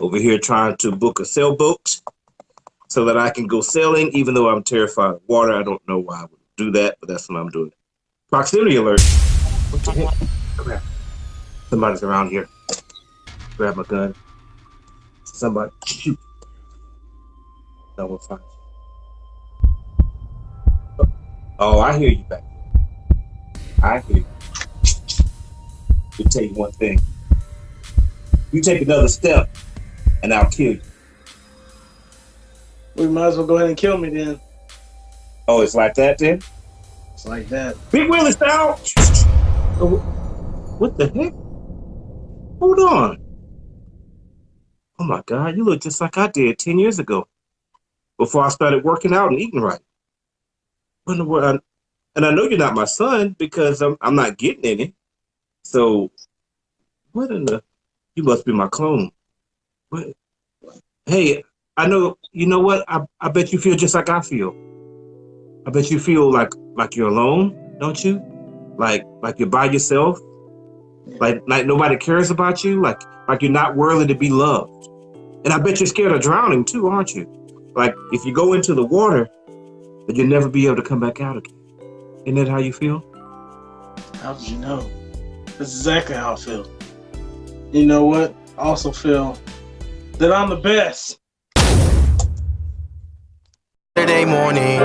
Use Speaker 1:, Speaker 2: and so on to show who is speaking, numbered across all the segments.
Speaker 1: over here trying to book a sailboat so that I can go sailing, even though I'm terrified of water. I don't know why I would do that, but that's what I'm doing. Proximity alert. What the heck? Come here. Somebody's around here. Grab my gun. Somebody shoot. No one finds you. Oh, I hear you back there. I hear you. Let me tell you one thing. You take another step, and I'll kill you.
Speaker 2: We might as well go ahead and kill me then.
Speaker 1: Oh, it's like that then?
Speaker 2: It's like that.
Speaker 1: Big Willie style! Oh, what the heck? Hold on. Oh my God, you look just like I did 10 years ago before I started working out and eating right. What in the world? And I know you're not my son because I'm not getting any. So, what in the? You must be my clone. What? Hey, I know. You know what? I bet you feel just like I feel. I bet you feel like you're alone, don't you? Like you're by yourself. Like nobody cares about you. Like you're not worthy to be loved. And I bet you're scared of drowning too, aren't you? Like if you go into the water, that you'll never be able to come back out again. Isn't that how you feel?
Speaker 2: How did you know? That's exactly how I feel. You know what? I also feel that I'm the best.
Speaker 3: Saturday morning.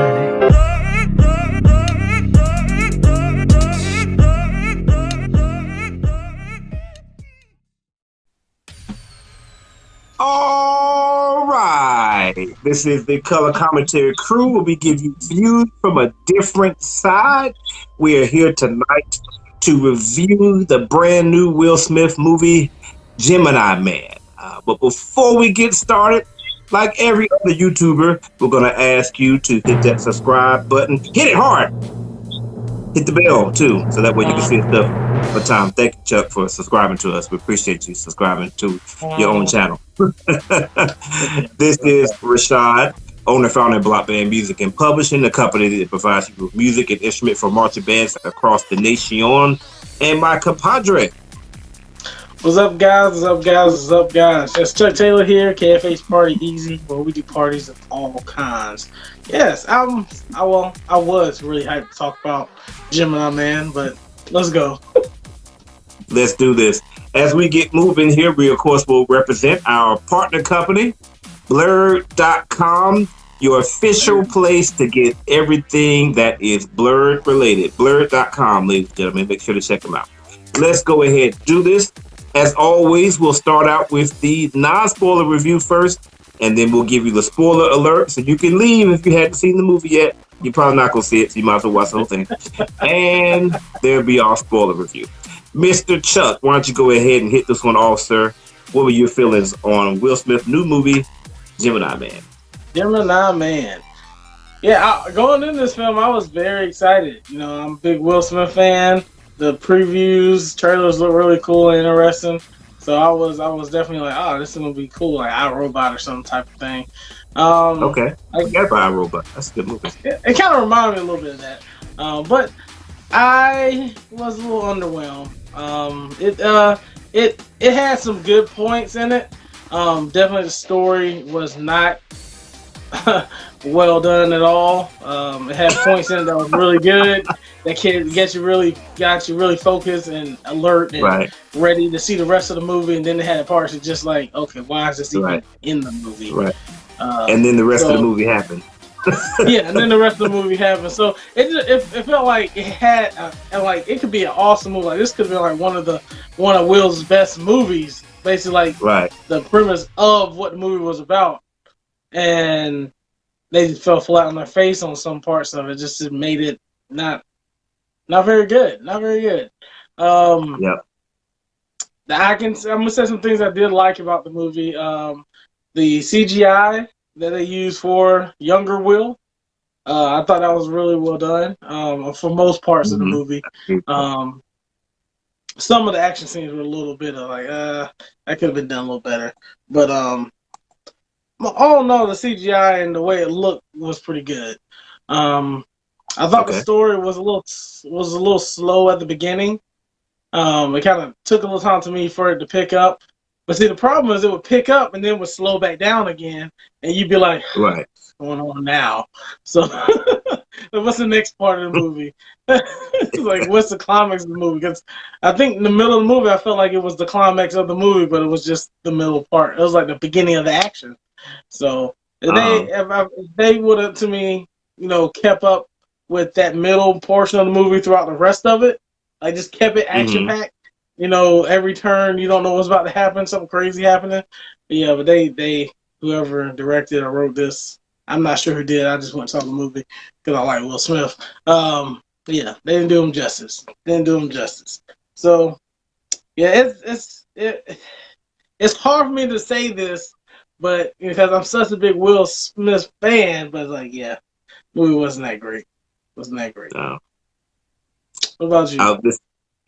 Speaker 1: All right. This is the Color Commentary Crew where we give you views from a different side. We are here tonight to review the brand new Will Smith movie, Gemini Man. But before we get started, like every other YouTuber, we're going to ask you to hit that subscribe button. Hit it hard. Hit the bell, too, so that way you can see stuff for time. Thank you, Chuck, for subscribing to us. We appreciate you subscribing to your own channel. This is Rashad, owner, founder of Block Band Music and Publishing, the company that provides you with music and instrument for marching bands across the nation. And my compadre.
Speaker 2: What's up, guys? What's up, guys? What's up, guys? It's Chuck Taylor here, KFH Party Easy, where we do parties of all kinds. Yes, I was really hyped to talk about Gemini Man, but let's go.
Speaker 1: Let's do this. As we get moving here, we, of course, will represent our partner company, Blurred.com, your official place to get everything that is Blurred related. Blurred.com, ladies and gentlemen. Make sure to check them out. Let's go ahead and do this. As always, we'll start out with the non-spoiler review first, and then we'll give you the spoiler alert, so you can leave if you hadn't seen the movie yet. You're probably not going to see it, so you might as well watch the whole thing. And there'll be our spoiler review. Mr. Chuck, why don't you go ahead and hit this one off, sir? What were your feelings on Will Smith's new movie, Gemini Man?
Speaker 2: Gemini Man. Yeah, going into this film, I was very excited. You know, I'm a big Will Smith fan. The previews, trailers look really cool and interesting. So I was definitely like, oh, this is gonna be cool, like iRobot or some type of thing.
Speaker 1: Okay, I forgot about iRobot. That's a good movie.
Speaker 2: It kind of reminded me a little bit of that, but I was a little underwhelmed. It had some good points in it. Definitely the story was not well done at all. It had points in it that was really good. That got you really focused and alert and ready to see the rest of the movie. And then it had parts that just like, okay, why is this even in the movie?
Speaker 1: Right. And then the rest of the movie happened.
Speaker 2: Yeah, and then the rest of the movie happened. So it felt like it had like it could be an awesome movie. Like this could be like one of Will's best movies. Basically, like the premise of what the movie was about, and they just fell flat on their face on some parts of it. Just made it not very good. Not very good. I'm gonna say some things I did like about the movie. The CGI that they used for younger Will, I thought that was really well done. For most parts of the movie, some of the action scenes were a little bit of like, that could have been done a little better. But all in all, the CGI and the way it looked was pretty good. I thought the story was a little slow at the beginning. It kind of took a little time to me for it to pick up. But see, the problem is it would pick up and then would slow back down again, and you'd be like,
Speaker 1: right.
Speaker 2: "What's going on now?" So, what's the next part of the movie? Like, what's the climax of the movie? Because I think in the middle of the movie, I felt like it was the climax of the movie, but it was just the middle part. It was like the beginning of the action. So, if they would have, to me, kept up with that middle portion of the movie throughout the rest of it, like just kept it action packed. Every turn you don't know what's about to happen, something crazy happening. But yeah, but they whoever directed or wrote this, I'm not sure who did. I just went and saw the movie because I like Will Smith. Yeah, they didn't do him justice. So yeah, it's hard for me to say this, but because I'm such a big Will Smith fan, but like, yeah, the movie wasn't that great. No. What about you?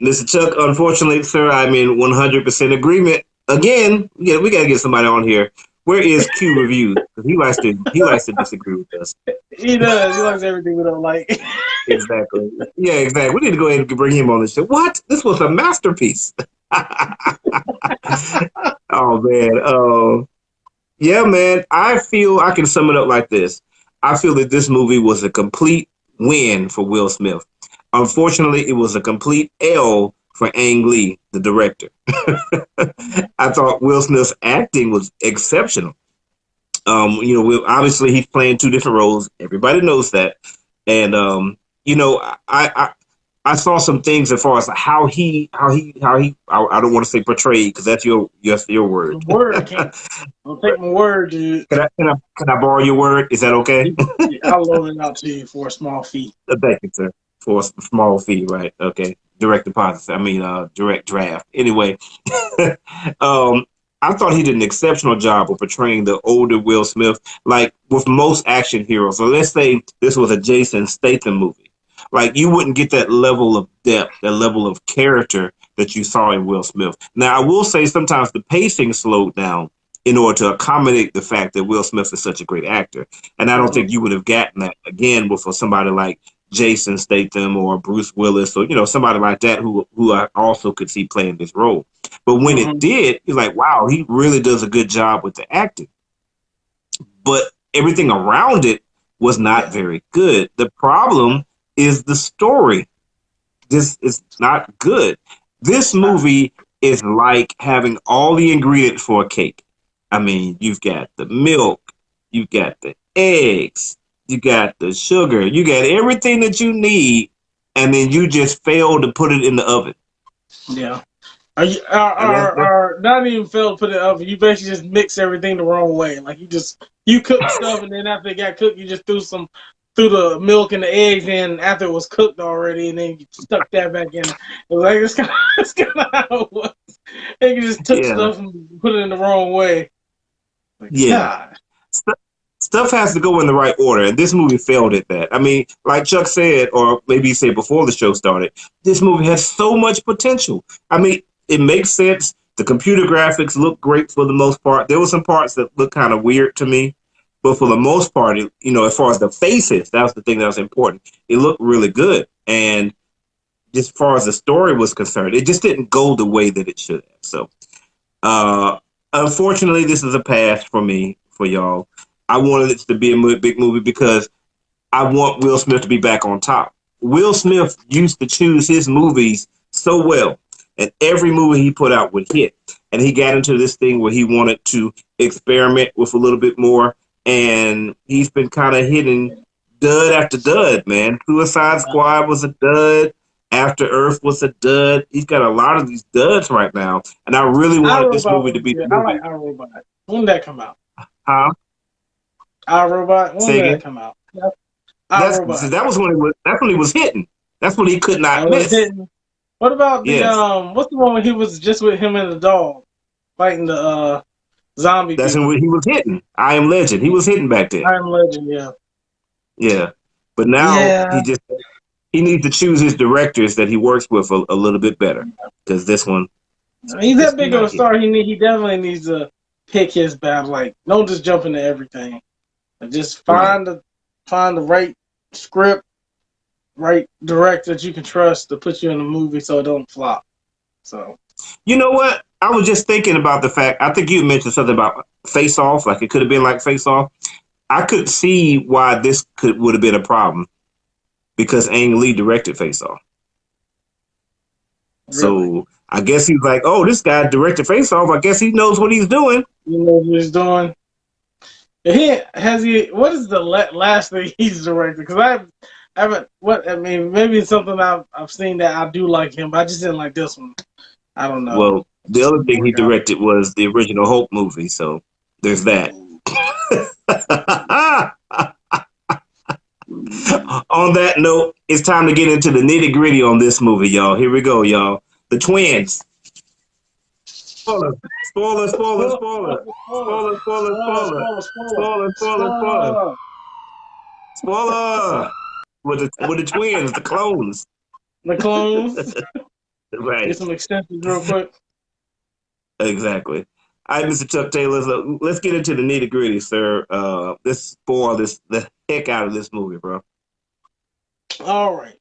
Speaker 1: Mr. Chuck, unfortunately, sir, I'm in 100% agreement. Again, yeah, we gotta get somebody on here. Where is Q Reviews? Because he likes to disagree with us.
Speaker 2: He does. He likes everything we don't like.
Speaker 1: Exactly. Yeah, exactly. We need to go ahead and bring him on the show. What? This was a masterpiece. Oh man. Yeah, man. I feel I can sum it up like this. I feel that this movie was a complete win for Will Smith. Unfortunately, it was a complete L for Ang Lee, the director. I thought Will Smith's acting was exceptional. Obviously he's playing two different roles. Everybody knows that, and I saw some things as far as how he I don't want to say portrayed because that's your word.
Speaker 2: The word, I can't. I'll take my word, dude.
Speaker 1: Can I borrow your word? Is that okay?
Speaker 2: I'll loan it out to you for a small fee.
Speaker 1: Thank you, sir. For a small fee, right? Okay. Direct deposit. Direct draft. Anyway, I thought he did an exceptional job of portraying the older Will Smith, like with most action heroes. So let's say this was a Jason Statham movie. Like you wouldn't get that level of depth, that level of character that you saw in Will Smith. Now, I will say sometimes the pacing slowed down in order to accommodate the fact that Will Smith is such a great actor. And I don't think you would have gotten that again with somebody like Jason Statham or Bruce Willis or somebody like that who I also could see playing this role. But when it did, you're like, wow, he really does a good job with the acting. But everything around it was not very good. The problem is the story. This is not good. This movie is like having all the ingredients for a cake. I mean, you've got the milk, you've got the eggs, you got the sugar, you got everything that you need, and then you just fail to put it in the oven.
Speaker 2: Yeah. Are not even fail to put it in the oven. You basically just mix everything the wrong way. Like you cook stuff, and then after it got cooked, you just threw the milk and the eggs in after it was cooked already, and then you stuck that back in. It's kind of how it was. And you just took stuff and put it in the wrong way.
Speaker 1: God. Stuff has to go in the right order, and this movie failed at that. I mean, like Chuck said, or maybe he said before the show started, this movie has so much potential. I mean, it makes sense. The computer graphics look great for the most part. There were some parts that look kind of weird to me, but for the most part, as far as the faces, that was the thing that was important. It looked really good, and just as far as the story was concerned, it just didn't go the way that it should have. So, unfortunately, this is a pass for me, for y'all. I wanted it to be a big movie because I want Will Smith to be back on top. Will Smith used to choose his movies so well, and every movie he put out would hit. And he got into this thing where he wanted to experiment with a little bit more, and he's been kind of hitting dud after dud, man. Suicide Squad was a dud. After Earth was a dud. He's got a lot of these duds right now, and I really wanted this movie to be the movie.
Speaker 2: I like iRobot. When did that come out?
Speaker 1: Huh?
Speaker 2: iRobot. When did that come out?
Speaker 1: That's when he was hitting. That's when he could not miss.
Speaker 2: What about the what's the one when he was just with him and the dog fighting the zombie?
Speaker 1: That's when he was hitting. I Am Legend. He was hitting back then.
Speaker 2: I Am Legend, yeah.
Speaker 1: Yeah. But now he needs to choose his directors that he works with a little bit better. Because this one,
Speaker 2: he's that big of a star. He definitely needs to pick his battle. Like, don't just jump into everything. Just find the right script, right director that you can trust to put you in the movie so it don't flop. So,
Speaker 1: you know what? I was just thinking about the fact. I think you mentioned something about Face Off, like it could have been like Face Off. I could see why this would have been a problem because Ang Lee directed Face Off. Really? So I guess he's like, oh, this guy directed Face Off. I guess he knows what he's doing.
Speaker 2: He knows what he's doing. What is the last thing he's directed? Because I haven't. What I mean, maybe it's something I've seen that I do like him, but I just didn't like this one. I don't know.
Speaker 1: Well, the other thing he directed was the original Hulk movie, so there's that. On that note, it's time to get into the nitty gritty on this movie, y'all. Here we go, y'all. The twins. Spoiler. With the twins, the clones.
Speaker 2: The clones.
Speaker 1: Right.
Speaker 2: Get some extensions real quick.
Speaker 1: Exactly. All right, Mr. Chuck Taylor, let's get into the nitty gritty, sir. Let's spoil the heck out of this movie, bro.
Speaker 2: All right.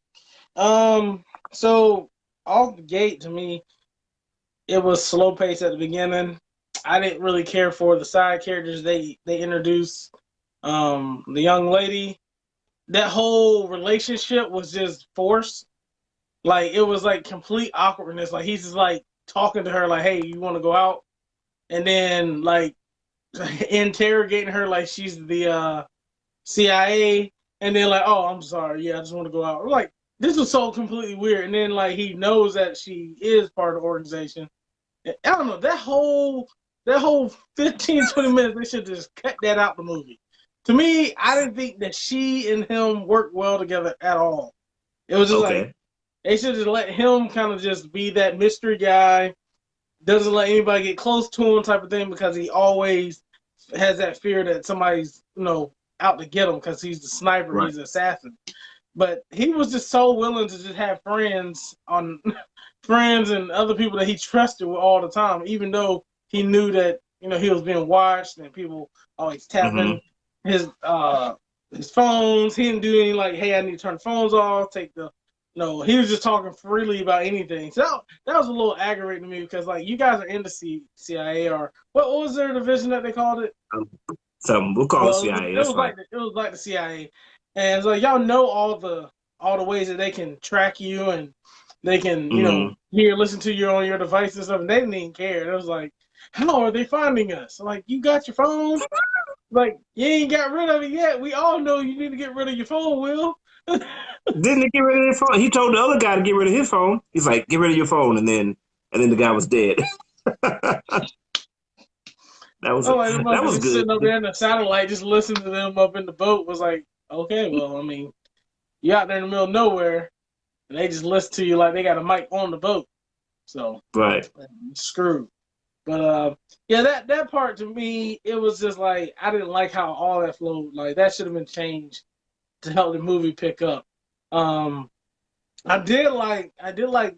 Speaker 2: So off the gate, to me, it was slow pace at the beginning. I didn't really care for the side characters they introduced. The young lady, that whole relationship was just forced. Like it was like complete awkwardness. Like he's just like talking to her, like, "Hey, you want to go out?" And then like interrogating her like she's the CIA. And then like, "Oh, I'm sorry. Yeah, I just want to go out." Like this was so completely weird. And then like he knows that she is part of the organization. I don't know, that whole 15, 20 minutes, they should just cut that out the movie. To me, I didn't think that she and him worked well together at all. It was just like they should just let him kind of just be that mystery guy, doesn't let anybody get close to him type of thing, because he always has that fear that somebody's, out to get him because he's the sniper, right. He's the assassin. But he was just so willing to just have friends and other people that he trusted all the time, even though he knew that he was being watched and people always tapping his phones. He didn't do any like, "Hey, I need to turn the phones off." No, he was just talking freely about anything. So that was a little aggravating to me because like you guys are in the CIA, or what was their division that they called it?
Speaker 1: We'll call it CIA.
Speaker 2: It was like the CIA, and it's like y'all know all the ways that they can track you and they can listen to you on your device and stuff. And they didn't even care. It was like, how are they finding us? Like, you got your phone? Like, you ain't got rid of it yet. We all know you need to get rid of your phone, Will.
Speaker 1: Didn't he get rid of his phone? He told the other guy to get rid of his phone. He's like, "Get rid of your phone," and then the guy was dead. That was good.
Speaker 2: Sitting up there in the satellite, just listening to them up in the boat. Was like, okay, well, I mean, you out there in the middle of nowhere, and they just listen to you like they got a mic on the boat. So
Speaker 1: right,
Speaker 2: screwed. But yeah, that part to me, it was just like I didn't like how all that flowed. Like that should have been changed to help the movie pick up. I did like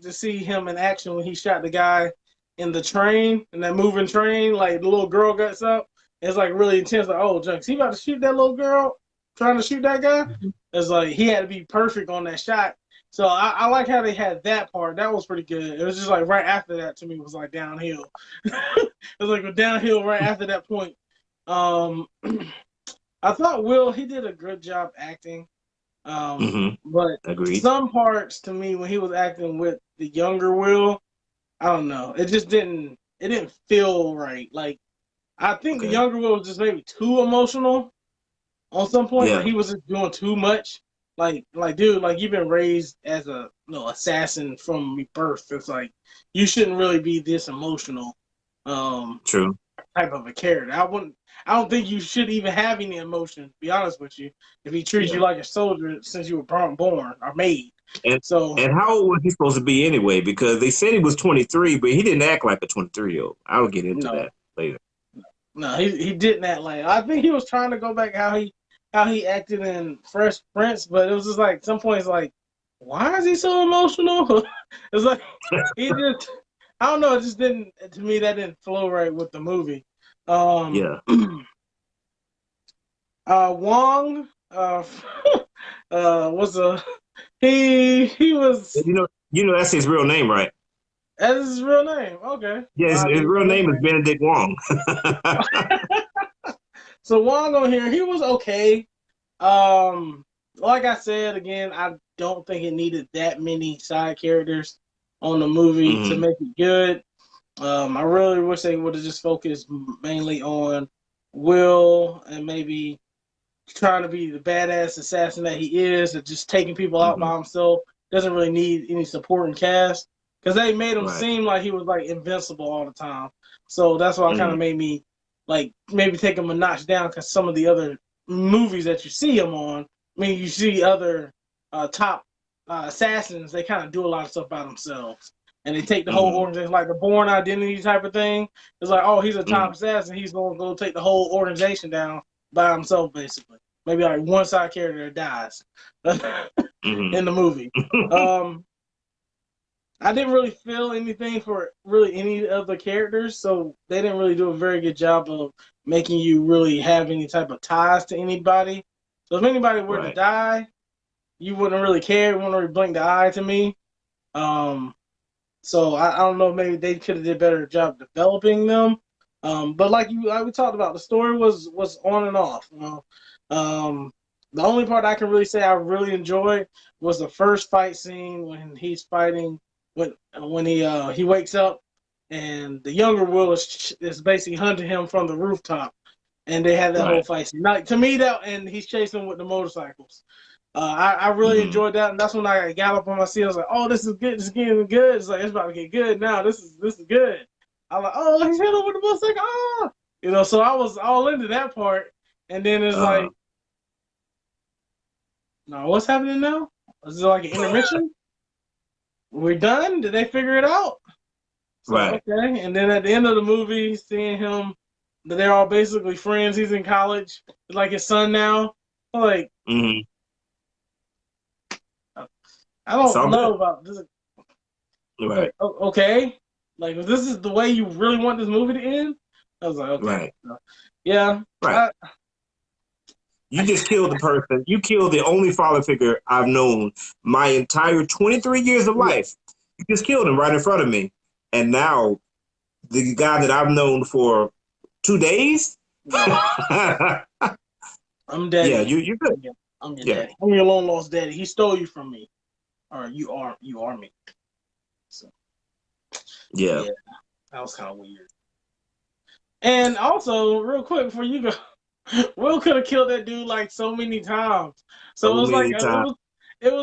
Speaker 2: to see him in action when he shot the guy in the train, in that moving train. Like the little girl gets up, it's like really intense. Like, oh, Junks, he about to shoot that little girl, trying to shoot that guy. It's like he had to be perfect on that shot. So I like how they had that part. That was pretty good. It was just like right after that to me was like downhill. It was like downhill right after that point. I thought Will, he did a good job acting. But
Speaker 1: agreed.
Speaker 2: Some parts to me when he was acting with the younger Will, I don't know. It just didn't feel right. Like I think the younger Will was just maybe too emotional on some point.
Speaker 1: Yeah.
Speaker 2: Like, he was just doing too much. Like, dude, like you've been raised as a assassin from birth. It's like you shouldn't really be this emotional.
Speaker 1: True.
Speaker 2: Type of a character. I don't think you should even have any emotion. To be honest with you, if he treats you like a soldier since you were born or made.
Speaker 1: And how old was he supposed to be anyway? Because they said he was 23, but he didn't act like a 23-year-old. I'll get into that later.
Speaker 2: No, he didn't act like. I think he was trying to go back how he acted in Fresh Prince, but it was just like some points like, why is he so emotional? It's like he just, I don't know, it just didn't, to me that didn't flow right with the movie. Wong was he was,
Speaker 1: you know that's his real name, right?
Speaker 2: That's his real name. Okay.
Speaker 1: Yeah, his real name is Benedict Wong.
Speaker 2: So Wong on here, he was okay. Like I said again, I don't think it needed that many side characters on the movie to make it good. I really wish they would have just focused mainly on Will and maybe trying to be the badass assassin that he is, and just taking people out by himself. Doesn't really need any supporting cast because they made him seem like he was like invincible all the time. So that's why it kind of made me like maybe take him a notch down, because some of the other movies that you see him on, I mean, you see other top assassins, they kind of do a lot of stuff by themselves. And they take the whole organization, like the Born Identity type of thing. It's like, oh, he's a top assassin. He's going to go take the whole organization down by himself, basically. Maybe like one side character dies in the movie. I didn't really feel anything for really any of the characters, so they didn't really do a very good job of making you really have any type of ties to anybody. So if anybody were to die, you wouldn't really care. You wouldn't really blink the eye to me. So I don't know. Maybe they could have did a better job developing them. But like we talked about, the story was on and off. You know? The only part I can really say I really enjoyed was the first fight scene when he's fighting when he wakes up and the younger Will is basically hunting him from the rooftop, and they had that whole fight scene. Now, to me, and he's chasing with the motorcycles. I really enjoyed that, and that's when I got up on my seat. I was like, "Oh, this is good. This is getting good. It's like it's about to get good now. This is good." I'm like, "Oh, he's hit him with the motorcycle." Oh, you know. So I was all into that part, and then it's like, "No, what's happening now? Is it like an intermission? We're done? Did they figure it out?" So, okay. And then at the end of the movie, seeing him, they're all basically friends. He's in college, it's like his son now. I'm like. I don't know about this. Like, okay. Like, if this is the way you really want this movie to end, I was like, okay. Yeah.
Speaker 1: You just killed the person. You killed the only father figure I've known my entire 23 years of life. You just killed him right in front of me. And now, the guy that I've known for 2 days?
Speaker 2: I'm dead.
Speaker 1: Yeah, you're good.
Speaker 2: I'm your daddy. I'm your long lost daddy. He stole you from me. Or you are me. So yeah, that was kind of weird. And also, real quick before you go, Will could have killed that dude like so many times. So it was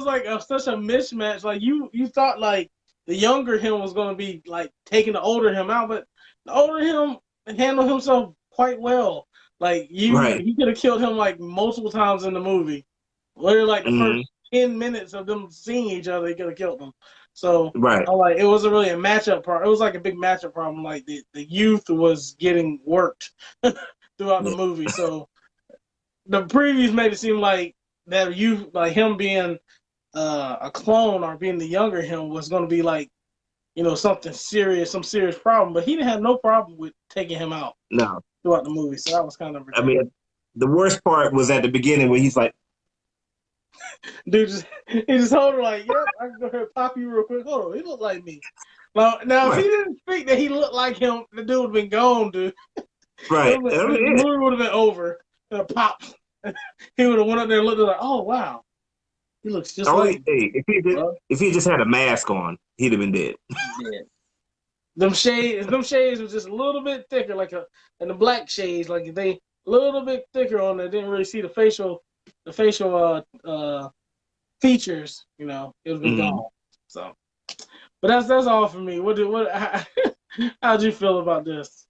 Speaker 2: like such a mismatch. Like you thought like the younger him was going to be like taking the older him out, but the older him handled himself quite well. Like he could have killed him like multiple times in the movie. Literally like the first 10 minutes of them seeing each other, he could have killed them. So like it wasn't really a matchup problem. It was like a big matchup problem. Like the youth was getting worked throughout the movie. So the previews made it seem like that youth, like him being a clone or being the younger him, was going to be like, you know, something serious, some serious problem. But he didn't have no problem with taking him out throughout the movie. So that was kind of ridiculous.
Speaker 1: I mean, the worst part was at the beginning when he's like,
Speaker 2: dude, he just told her like, "Yep, I can go ahead and pop you real quick. Hold on, he looked like me." Now if he didn't speak that he looked like him, the dude would have been gone, dude. The movie would have been over. Pop. He would have went up there and looked like, "Oh wow, he looks just like."
Speaker 1: Hey, if he just had a mask on, he'd have been dead.
Speaker 2: Yeah. Them shades was just a little bit thicker, and the black shades, like they a little bit thicker on there. Didn't really see the facial features, you know, it was been gone. So, but that's all for me. How'd you feel about this?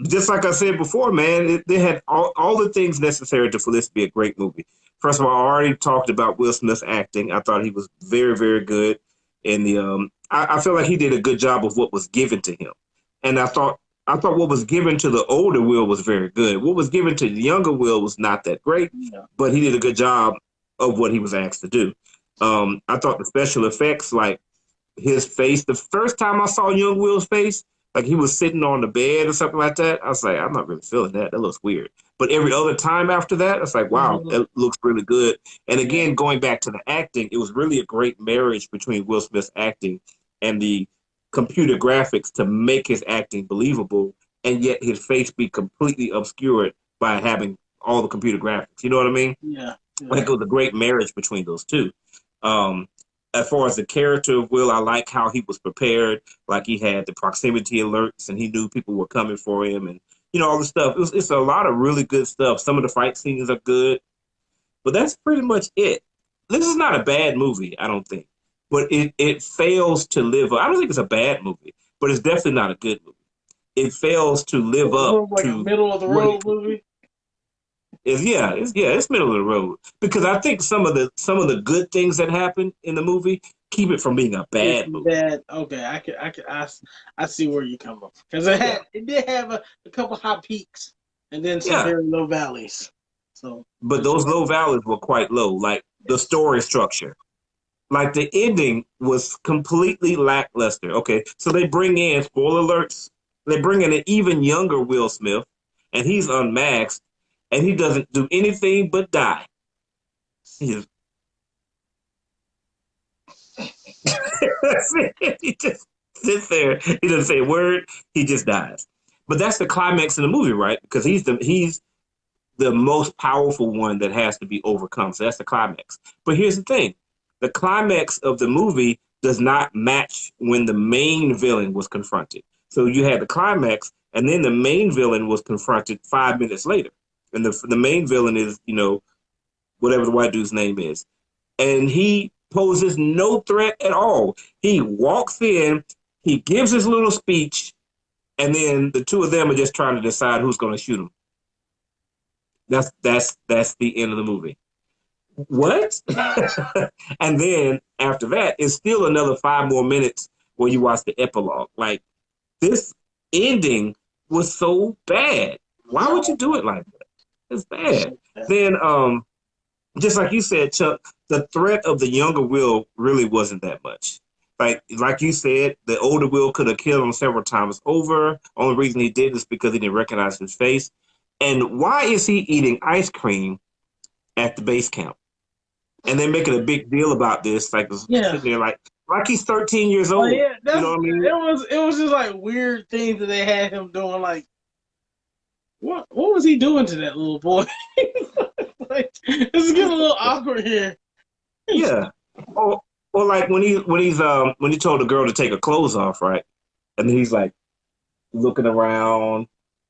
Speaker 1: Just like I said before, man, they had all the things necessary for this to be a great movie. First of all, I already talked about Will Smith's acting. I thought he was very, very good in the. I feel like he did a good job of what was given to him, and I thought what was given to the older Will was very good. What was given to the younger Will was not that great, but he did a good job of what he was asked to do. I thought the special effects, like his face, the first time I saw young Will's face, like he was sitting on the bed or something like that, I was like, I'm not really feeling that. That looks weird. But every other time after that, it's like, wow, that looks really good. And again, going back to the acting, it was really a great marriage between Will Smith's acting and the computer graphics to make his acting believable, and yet his face be completely obscured by having all the computer graphics. You know what I mean?
Speaker 2: Yeah.
Speaker 1: I think it was a great marriage between those two. Um, as far as the character of Will, I like how he was prepared. Like he had the proximity alerts, and he knew people were coming for him, and all the stuff. It's a lot of really good stuff. Some of the fight scenes are good, but that's pretty much it. This is not a bad movie, I don't think, but it fails to live up. I don't think it's a bad movie, but it's definitely not a good movie. It fails to live up
Speaker 2: like
Speaker 1: to
Speaker 2: a middle of the road movie.
Speaker 1: It's middle of the road, because I think some of the good things that happen in the movie keep it from being a bad movie.
Speaker 2: Bad. Okay, I see where you come from, because it did have a couple high peaks and then some very low valleys. So,
Speaker 1: but those low valleys were quite low. Like the story structure, like the ending was completely lackluster. Okay, so they bring in, spoiler alerts, they bring in an even younger Will Smith, and he's unmasked. And he doesn't do anything but die. He just sits there. He doesn't say a word. He just dies. But that's the climax of the movie, right? Because he's the most powerful one that has to be overcome. So that's the climax. But here's the thing: the climax of the movie does not match when the main villain was confronted. So you had the climax, and then the main villain was confronted 5 minutes later. And the main villain is, whatever the white dude's name is. And he poses no threat at all. He walks in, he gives his little speech, and then the two of them are just trying to decide who's going to shoot him. That's the end of the movie. What? And then after that, it's still another 5 more minutes where you watch the epilogue. Like, this ending was so bad. Why would you do it like that? It's bad. Then, just like you said, Chuck, the threat of the younger Will really wasn't that much. Like you said, the older Will could have killed him several times over. Only reason he did is because he didn't recognize his face. And why is he eating ice cream at the base camp? And they're making a big deal about this, sitting there like he's 13 years old. You know what I mean?
Speaker 2: It was just like weird things that they had him doing, like. What was he doing to that little boy? Like, this is getting a little awkward here.
Speaker 1: Yeah. Or like when he told the girl to take her clothes off, right? And then he's like looking around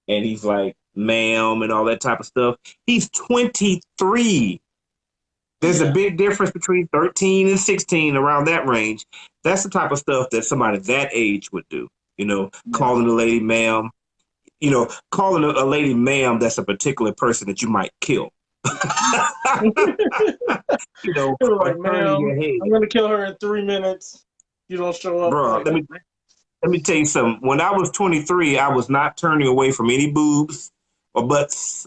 Speaker 1: and he's like, ma'am, and all that type of stuff. He's 23. There's a big difference between 13 and 16, around that range. That's the type of stuff that somebody that age would do. Calling a lady ma'am. Calling a lady ma'am, that's a particular person that you might kill.
Speaker 2: Like, ma'am, I'm going to kill her in 3 minutes. You don't show up.
Speaker 1: Bro, let me tell you something. When I was 23, I was not turning away from any boobs or butts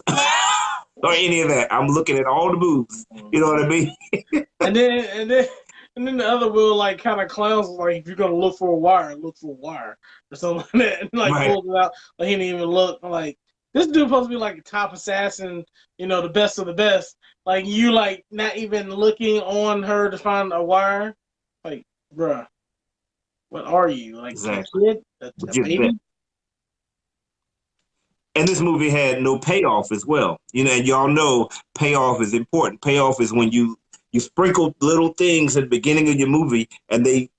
Speaker 1: or any of that. I'm looking at all the boobs. You know what I mean?
Speaker 2: and then the other Will like kind of clowns, like, if you're gonna look for a wire, look for a wire or something like that. And like pulls it out, like he didn't even look. Like, this dude supposed to be like a top assassin, the best of the best. Like, you like not even looking on her to find a wire. Like, bruh, what are you, like,
Speaker 1: exactly.
Speaker 2: A baby?
Speaker 1: And this movie had no payoff as well. And y'all know payoff is important. Payoff is when you sprinkle little things at the beginning of your movie, and they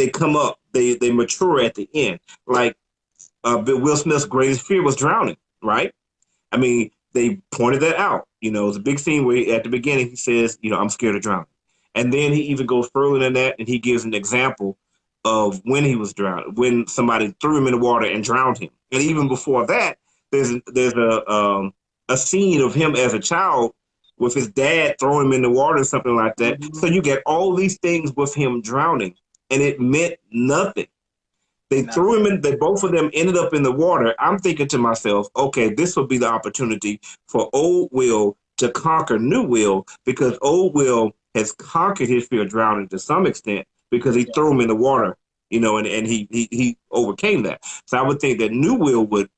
Speaker 1: come up, they mature at the end. Like Will Smith's greatest fear was drowning, right? I mean, they pointed that out. It's a big scene where at the beginning he says, I'm scared of drowning. And then he even goes further than that, and he gives an example of when he was drowned, when somebody threw him in the water and drowned him. And even before that, there's a scene of him as a child with his dad throwing him in the water or something like that. Mm-hmm. So you get all these things with him drowning, and it meant nothing. They threw him in, both of them ended up in the water. I'm thinking to myself, okay, this will be the opportunity for old Will to conquer new Will, because old Will has conquered his fear of drowning to some extent because he threw him in the water, and he overcame that. So I would think that new Will would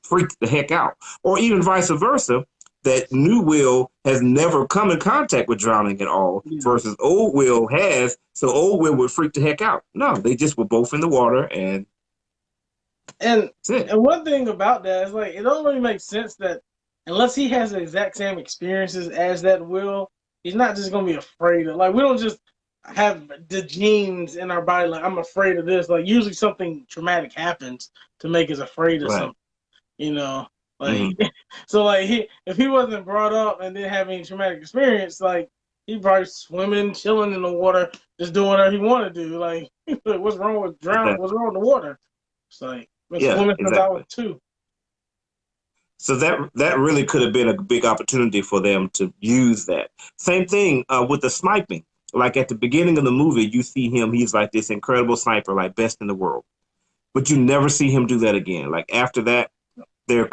Speaker 1: freak the heck out. Or even vice versa, that new Will has never come in contact with drowning at all, versus old Will has. So old Will would freak the heck out. No, they just were both in the water, and
Speaker 2: one thing about that is like it don't really make sense that unless he has the exact same experiences as that Will, he's not just gonna be afraid of. Like we don't just have the genes in our body. Like I'm afraid of this. Like usually something traumatic happens to make us afraid of something. You know, like so like if he wasn't brought up and didn't have any traumatic experience, like he'd probably swimming, chilling in the water, just doing whatever he wanted to do. Like what's wrong with drowning? What's wrong with the water? It's like swimming since I was 2.
Speaker 1: So that really could have been a big opportunity for them to use that. Same thing with the sniping. Like at the beginning of the movie, you see him, he's like this incredible sniper, like best in the world. But you never see him do that again. Like after that, they're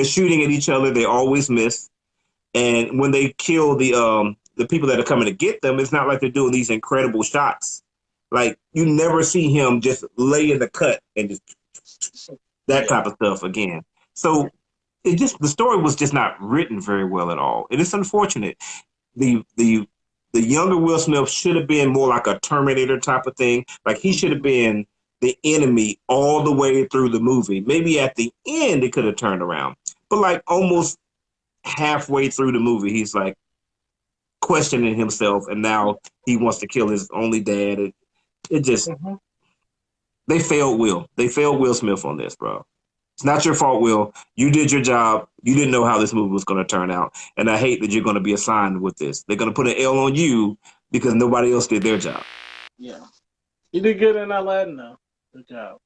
Speaker 1: shooting at each other. They always miss. And when they kill the people that are coming to get them, it's not like they're doing these incredible shots. Like you never see him just lay in the cut and just that type of stuff again. So the story was just not written very well at all. It is unfortunate. The younger Will Smith should have been more like a Terminator type of thing. Like he should have been the enemy all the way through the movie. Maybe at the end it could have turned around. But like almost halfway through the movie, he's like questioning himself, and now he wants to kill his only dad. It just they failed Will. They failed Will Smith on this, bro. It's not your fault, Will. You did your job. You didn't know how this movie was going to turn out. And I hate that you're going to be assigned with this. They're going to put an L on you because nobody else did their job.
Speaker 2: Yeah. You did good in Aladdin, though. Good job.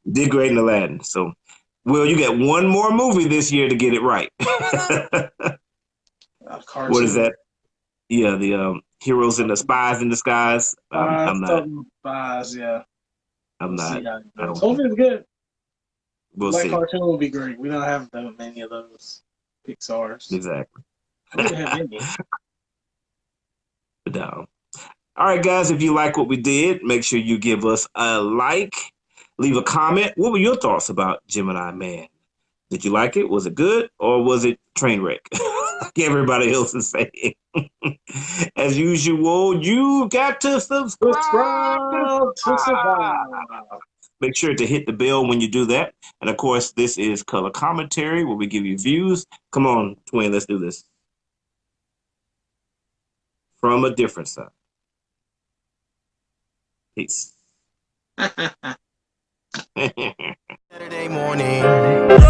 Speaker 1: You did great in Aladdin. So, Will, you got one more movie this year to get it right. What is that? Yeah, the Heroes and the Spies in Disguise. I'm not.
Speaker 2: Spies, yeah.
Speaker 1: I'm not.
Speaker 2: Hopefully it's good.
Speaker 1: We'll
Speaker 2: Black
Speaker 1: see.
Speaker 2: Cartoon will be great. We don't have that many of those Pixar's.
Speaker 1: Exactly.
Speaker 2: We don't have any.
Speaker 1: No. All right, guys, if you like what we did, make sure you give us a like, leave a comment. What were your thoughts about Gemini Man? Did you like it? Was it good or was it train wreck? Like everybody else is saying. As usual, you got to subscribe. Make sure to hit the bell when you do that. And of course, this is Color Commentary where we give you views. Come on, twin, let's do this. From a different side. Peace.
Speaker 3: Saturday morning.